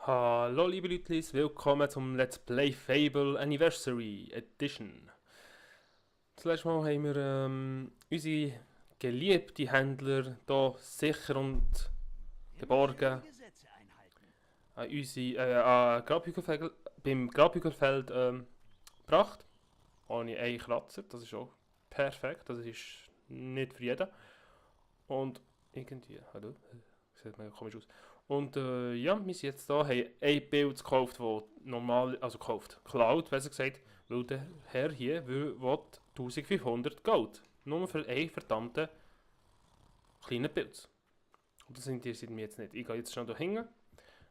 Hallo liebe Leute, willkommen zum Let's Play Fable Anniversary Edition. Zuletzt Mal haben wir unsere geliebten Händler hier sicher und geborgen an beim Grabhügelfeld gebracht. Ohne einen Kratzer, das ist auch perfekt, das ist nicht für jeden. Und irgendwie, hallo, sieht mega komisch aus. Und ja, wir sind jetzt da, haben ein Bild gekauft, das normal, also gekauft, geklaut, besser gesagt, weil der Herr hier will 1500 Gold. Nur für einen verdammten kleinen Pilz. Und das interessiert mich jetzt nicht. Ich gehe jetzt schon hier hinten,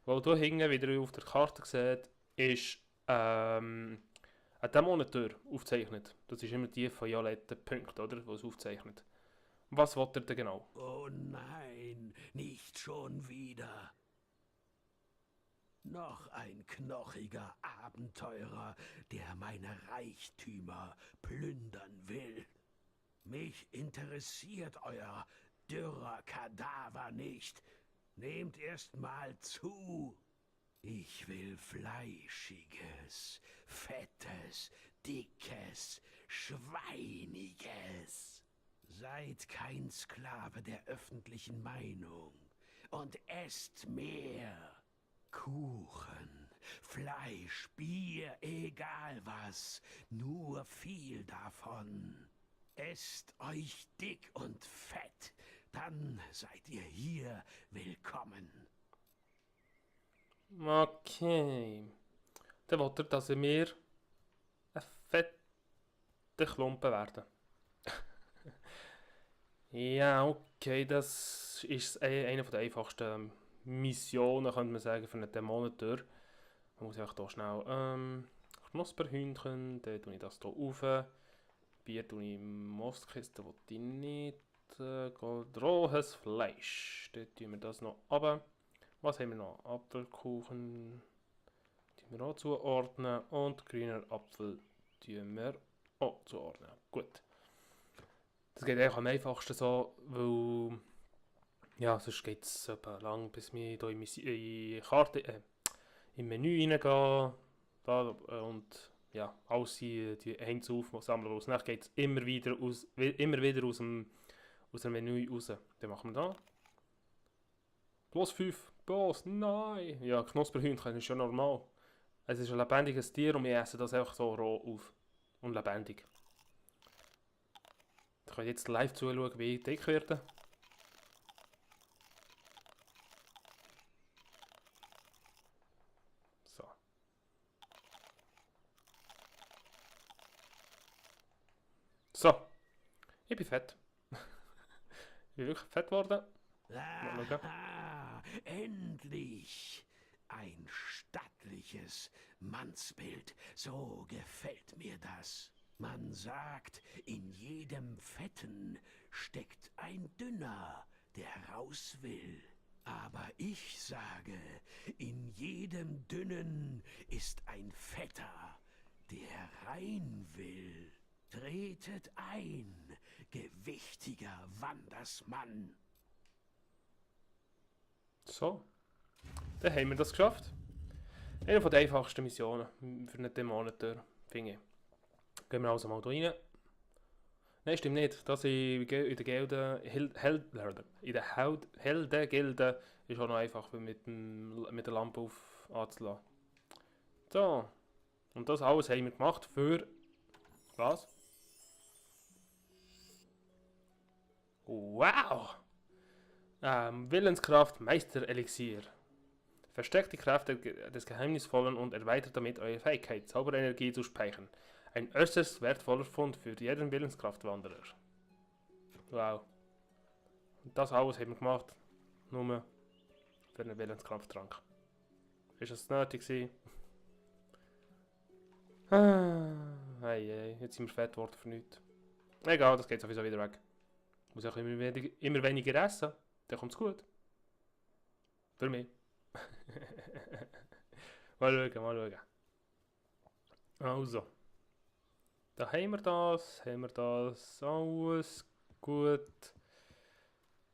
weil hier hinten, wie ihr auf der Karte seht, ist eine Dämonentür aufgezeichnet. Das ist immer die von violetten Punkten, oder, die es aufzeichnet. Was will er denn genau? Oh nein, nicht schon wieder. Noch ein knochiger Abenteurer, der meine Reichtümer plündern will. Mich interessiert euer dürrer Kadaver nicht. Nehmt erst mal zu. Ich will fleischiges, fettes, dickes, schweiniges. Seid kein Sklave der öffentlichen Meinung und esst mehr. Kuchen, Fleisch, Bier, egal was, nur viel davon. Esst euch dick und fett, dann seid ihr hier willkommen. Okay. Dann will er, dass wir ein fetter Klumpen werden. Ja, okay, das ist eine der einfachsten Missionen, könnte man sagen, für einen Dämonenteur. Man muss einfach hier schnell Knusperhühnchen, dann tue ich das hier rauf. Bier tue ich in Mostkiste, will ich nicht. Gold, rohes Fleisch, dann tun wir das noch runter. Was haben wir noch? Apfelkuchen tun wir auch zuordnen und grüner Apfel tun wir auch zuordnen. Gut. Das geht eigentlich am einfachsten so, weil ja, sonst geht es lang, bis wir hier in die Karte, im Menü reingehen und ja, alles die Hände aufsammeln. Und danach geht es immer wieder aus dem Menü raus. Dann machen wir da. Plus 5. Boss, nein! Ja, Knusperhühnchen ist schon normal. Es ist ein lebendiges Tier und wir essen das einfach so roh auf. Und lebendig. Ich kann jetzt live zuschauen, wie ich dick werde. So. So. Ich bin fett. Ich bin wirklich fett geworden. Mal schauen. Ah, endlich! Ein stattliches Mannsbild, so gefällt mir das. Man sagt, in jedem Fetten steckt ein Dünner, der raus will. Aber ich sage, in jedem Dünnen ist ein Fetter, der rein will. Tretet ein, gewichtiger Wandersmann. So. Dann haben wir das geschafft. Eine der einfachsten Missionen für einen Dämonenteur, finde ich. Gehen wir also mal hier rein. Nein, stimmt nicht. Das in der Gilde, Heldengilde ist auch noch einfach mit der Lampe anzulassen. So. Und das alles haben wir gemacht für... Was? Wow! Willenskraft Meisterelixier. Verstärkt die Kraft des Geheimnisvollen und erweitert damit eure Fähigkeit, Zauberenergie zu speichern. Ein äußerst wertvoller Fund für jeden Willenskraftwanderer. Wow. Und das alles haben wir gemacht, nur für einen Willenskrafttrank. Ist das nötig gewesen? Hey, jetzt sind wir fett geworden für nichts. Egal, das geht sowieso wieder weg. Muss auch immer weniger essen, dann kommt es gut. Für mich. Mal schauen. Also. Da haben wir das, alles gut.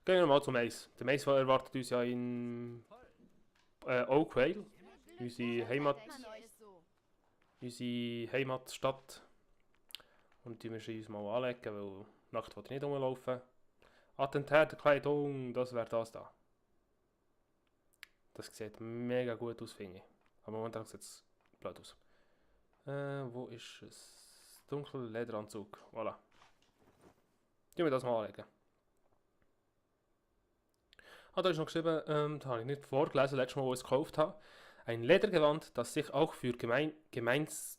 Gehen wir mal zum Mais. Der Mais erwartet uns ja in Oak Vale. unsere Heimatstadt. Und die müssen uns mal anlegen, weil Nacht will ich nicht rumlaufen. Attentäterkleidung, das wäre das da. Das sieht mega gut aus, finde ich. Aber momentan sieht es blöd aus. Wo ist es? Dunkler Lederanzug. Voilà. Tun wir das mal anlegen. Da ist noch geschrieben, da habe ich nicht vorgelesen, letztes Mal, wo ich es gekauft habe. Ein Ledergewand, das sich auch für gemeinste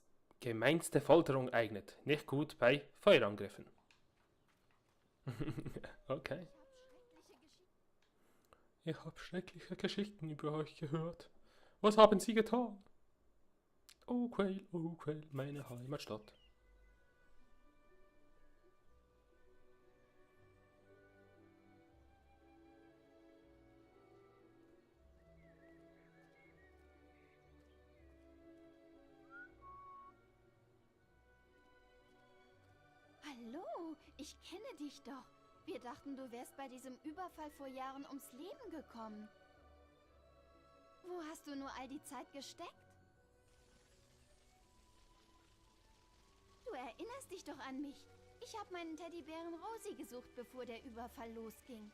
Folterung eignet. Nicht gut bei Feuerangriffen. Okay. Ich habe schreckliche Geschichten über euch gehört. Was haben sie getan? Oh Quail, meine Heimatstadt. Hallo, ich kenne dich doch. Wir dachten, du wärst bei diesem Überfall vor Jahren ums Leben gekommen. Wo hast du nur all die Zeit gesteckt? Du erinnerst dich doch an mich. Ich habe meinen Teddybären Rosie gesucht, bevor der Überfall losging.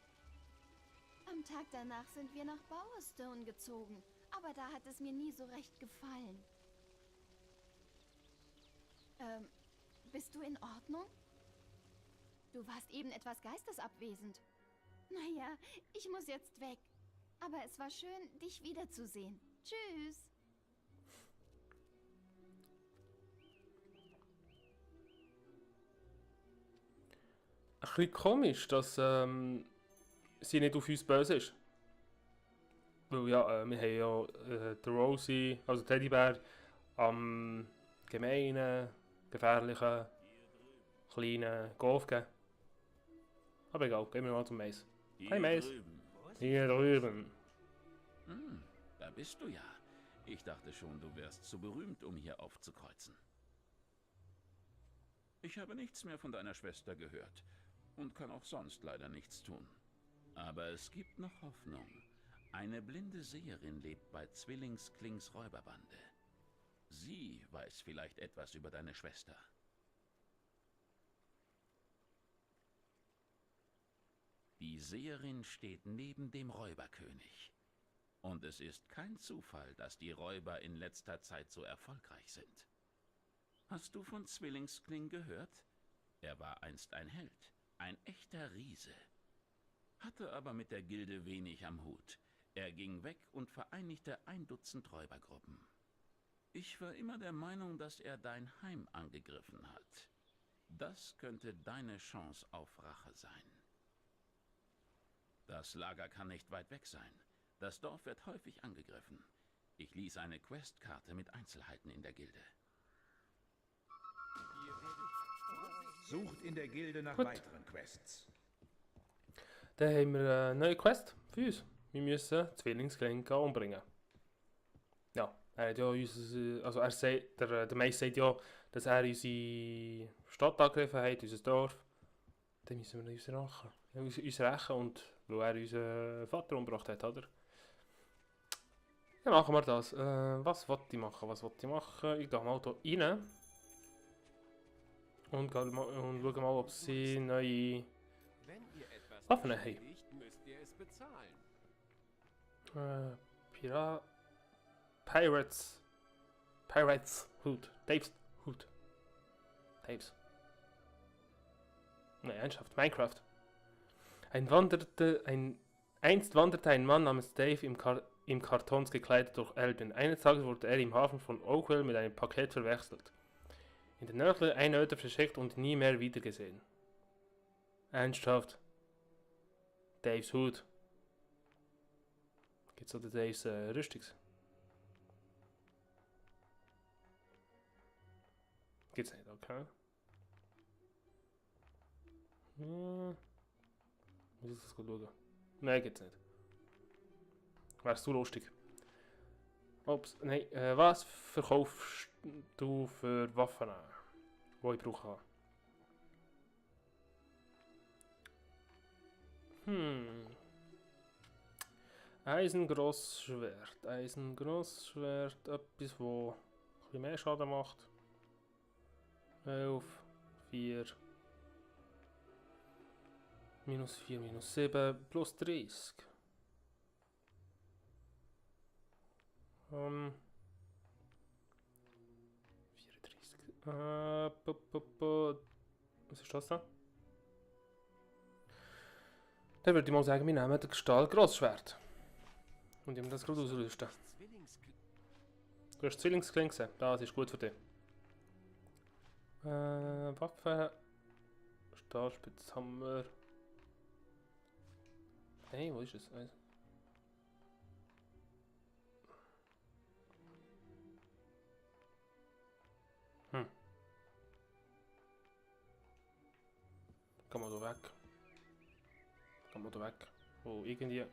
Am Tag danach sind wir nach Bowerstone gezogen, aber da hat es mir nie so recht gefallen. Bist du in Ordnung? Du warst eben etwas geistesabwesend. Naja, ich muss jetzt weg. Aber es war schön, dich wiederzusehen. Tschüss. Ein bisschen komisch, dass sie nicht auf uns böse ist. Weil ja, wir haben ja den Rosie, also Teddybär, am gemeinen, gefährlichen, kleinen Golf gegeben. Aber egal, gehen wir mal zum Mais. Hi Mais. Hier drüben. Da bist du ja. Ich dachte schon, du wärst zu berühmt, um hier aufzukreuzen. Ich habe nichts mehr von deiner Schwester gehört und kann auch sonst leider nichts tun. Aber es gibt noch Hoffnung. Eine blinde Seherin lebt bei Zwillingsklings Räuberbande. Sie weiß vielleicht etwas über deine Schwester. Die Seherin steht neben dem Räuberkönig. Und es ist kein Zufall, dass die Räuber in letzter Zeit so erfolgreich sind. Hast du von Zwillingskling gehört? Er war einst ein Held, ein echter Riese. Hatte aber mit der Gilde wenig am Hut. Er ging weg und vereinigte 1 Dutzend Räubergruppen. Ich war immer der Meinung, dass er dein Heim angegriffen hat. Das könnte deine Chance auf Rache sein. Das Lager kann nicht weit weg sein. Das Dorf wird häufig angegriffen. Ich ließ eine Questkarte mit Einzelheiten in der Gilde. Sucht in der Gilde nach weiteren Quests. Dann haben wir eine neue Quest für uns. Wir müssen Zwillingskling umbringen. Ja, er hat ja also er sagt, der Mais sagt ja, dass er unsere Stadt angegriffen hat, unser Dorf. Dann müssen wir uns rächen und weil er unseren Vater umgebracht hat, oder? Dann machen wir das. Was wollte ich machen? Ich gehe mal hier rein. Und schaue mal, ob sie neue Waffen haben. Müsst ihr es bezahlen. Pirates Hood. Dave's Hood. Dave's. Nein, ernsthaft. Minecraft. Einst wanderte ein Mann namens Dave im Kartons gekleidet durch Elben. Eines Tages wurde er im Hafen von Oakville mit einem Paket verwechselt. In der nördlichen Einöde verschickt und nie mehr wiedergesehen. Ernsthaft. Dave's Hood. Gibt's oder Dave's Rüstungs? Gibt's nicht, okay. Muss ich das gut schauen? Nein, gibt's nicht. Wär's zu lustig. Ups, nein, was verkaufst du für Waffen, die ich brauche? Eisengrossschwert. Eisengrossschwert. Etwas, wo ein bisschen mehr Schaden macht. 11, 4. Minus 4, minus 7, plus 30. 34. Was ist das da? Dann würde ich mal sagen, wir nehmen den Stahlgrossschwert. Und ich das gerade ausrüsten. Du hast Zwillingsklinge gesehen. Das ist gut für dich. Waffe. Stahlspitzhammer. Hey, wo ist es? Kann man da weg? Kann man da weg? Oh, irgendwie.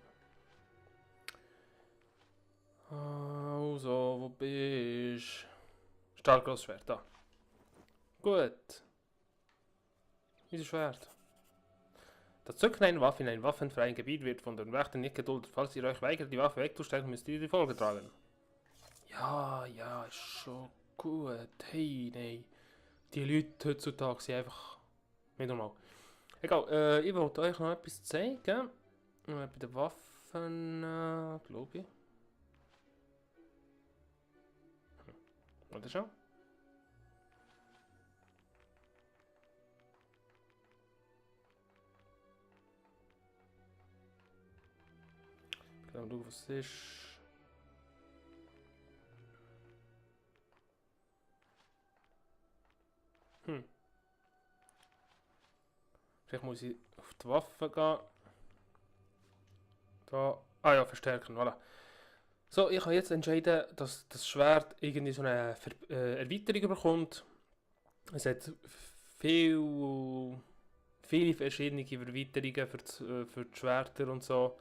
Also, wo bist du? Stahlgrossschwert, da. Gut. Dieses Schwert. Das Zücken einer Waffe in einem waffenfreien Gebiet wird von den Wächtern nicht geduldet. Falls ihr euch weigert, die Waffe wegzustellen, müsst ihr die Folge tragen. Ja, ist schon gut. Hey, nein. Die Leute heutzutage sind einfach nicht normal. Egal, ich wollte euch noch etwas zeigen. Bei den Waffen, glaube ich. Oder schon? Ich glaube, du, was ist. Vielleicht muss ich auf die Waffe gehen. Da. Ah ja, verstärken, voilà. So, ich kann jetzt entscheiden, dass das Schwert irgendwie so eine Erweiterung bekommt. Es hat viele verschiedene Erweiterungen für die Schwerter und so.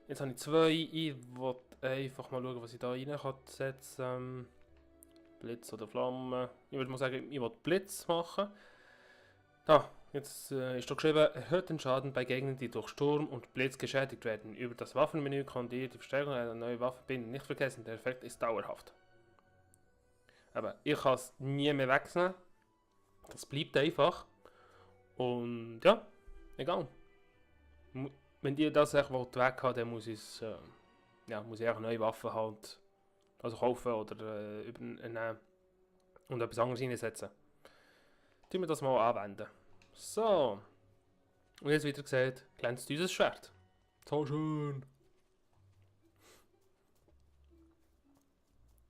Jetzt habe ich 2. Ich will einfach mal schauen, was ich da rein kann setzen. Blitz oder Flamme. Ich würde mal sagen, ich will Blitz machen. Da. Jetzt ist da geschrieben, erhöht den Schaden bei Gegnern, die durch Sturm und Blitz geschädigt werden. Über das Waffenmenü könnt ihr die Verstärkung einer neuen Waffe binden. Nicht vergessen, der Effekt ist dauerhaft. Aber ich kann es nie mehr wechseln. Das bleibt einfach. Und ja, egal. Wenn ihr das echt weg habt, dann muss ich muss ich eine neue Waffe halt also kaufen oder übernehmen und etwas anderes reinsetzen. Tun wir das mal anwenden. So. Und jetzt wieder gesagt, glänzt unser Schwert. So schön.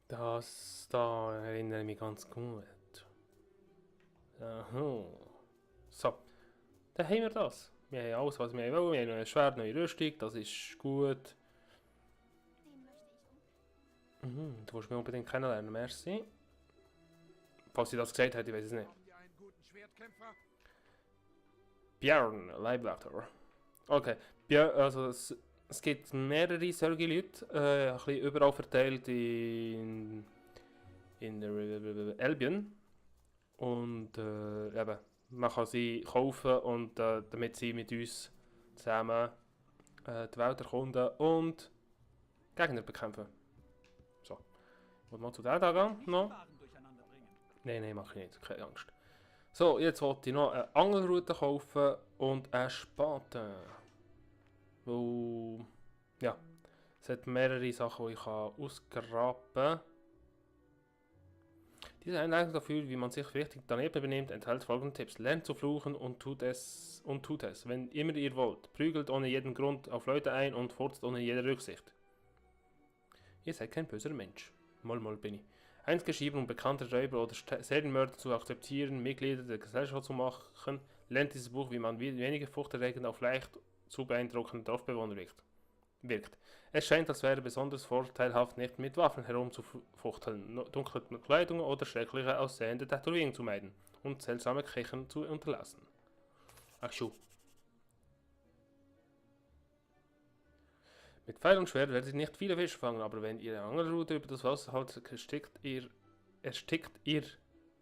Das da erinnere ich mich ganz gut. Aha. So. Dann haben wir das. Wir haben alles, was wir wollen. Wir haben ein Schwert, neue Rüstung. Das ist gut. Du willst mich unbedingt kennenlernen. Merci. Falls sie das gesagt hat, ich weiß es nicht. Björn, Leibwächter. Okay, also es gibt mehrere solche Leute, ein bisschen überall verteilt in der Albion. Und eben, man kann sie kaufen und damit sie mit uns zusammen die Welt erkunden und Gegner bekämpfen. So, wollen wir mal zu der da gehen noch? Nein, mache ich nicht, keine Angst. So, jetzt wollte ich noch eine Angelrute kaufen und einen Spaten. Weil, ja, es hat mehrere Sachen, die ich ausgraben kann. Diese Einleitung dafür, wie man sich richtig daneben benimmt, enthält folgende Tipps. Lernt zu fluchen und tut es. Wenn immer ihr wollt. Prügelt ohne jeden Grund auf Leute ein und furzt ohne jede Rücksicht. Ihr seid kein böser Mensch. Mal bin ich. Eingeschrieben, um bekannte Räuber oder Serienmörder zu akzeptieren, Mitglieder der Gesellschaft zu machen, lernt dieses Buch, wie man weniger furchterregend auf leicht zu beeindruckende Dorfbewohner wirkt. Es scheint, als wäre besonders vorteilhaft, nicht mit Waffen herumzufuchteln, dunkle Kleidung oder schreckliche aussehende Tätowierungen zu meiden und seltsame Kichern zu unterlassen. Ach so. Mit Pfeil und Schwert werdet ihr nicht viele Fische fangen, aber wenn ihr eine Angelrute über das Wasser haltet, erstickt ihr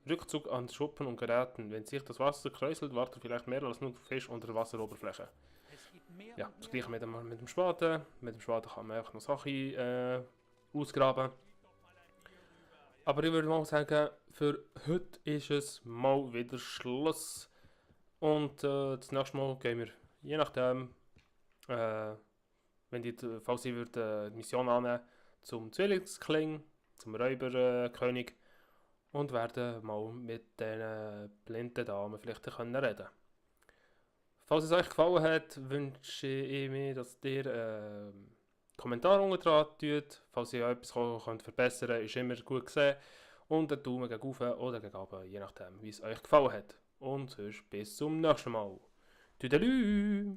Rückzug an Schuppen und Geräten. Wenn sich das Wasser kräuselt, wartet vielleicht mehr als nur Fisch unter der Wasseroberfläche. Ja, das gleiche mit dem Spaten. Mit dem Spaten kann man einfach noch Sachen ausgraben. Aber ich würde mal sagen, für heute ist es mal wieder Schluss. Und das nächste Mal gehen wir, je nachdem, falls ich die Mission annehmen, zum Zwillingskling, zum Räuberkönig und werden mal mit diesen blinden Damen vielleicht reden können. Falls es euch gefallen hat, wünsche ich mir, dass ihr Kommentare unten dran tut. Falls ihr etwas verbessern könnt, ist immer gut gesehen. Und einen Daumen gegen oben oder gegen unten, je nachdem, wie es euch gefallen hat. Und sonst bis zum nächsten Mal. Tüdelü!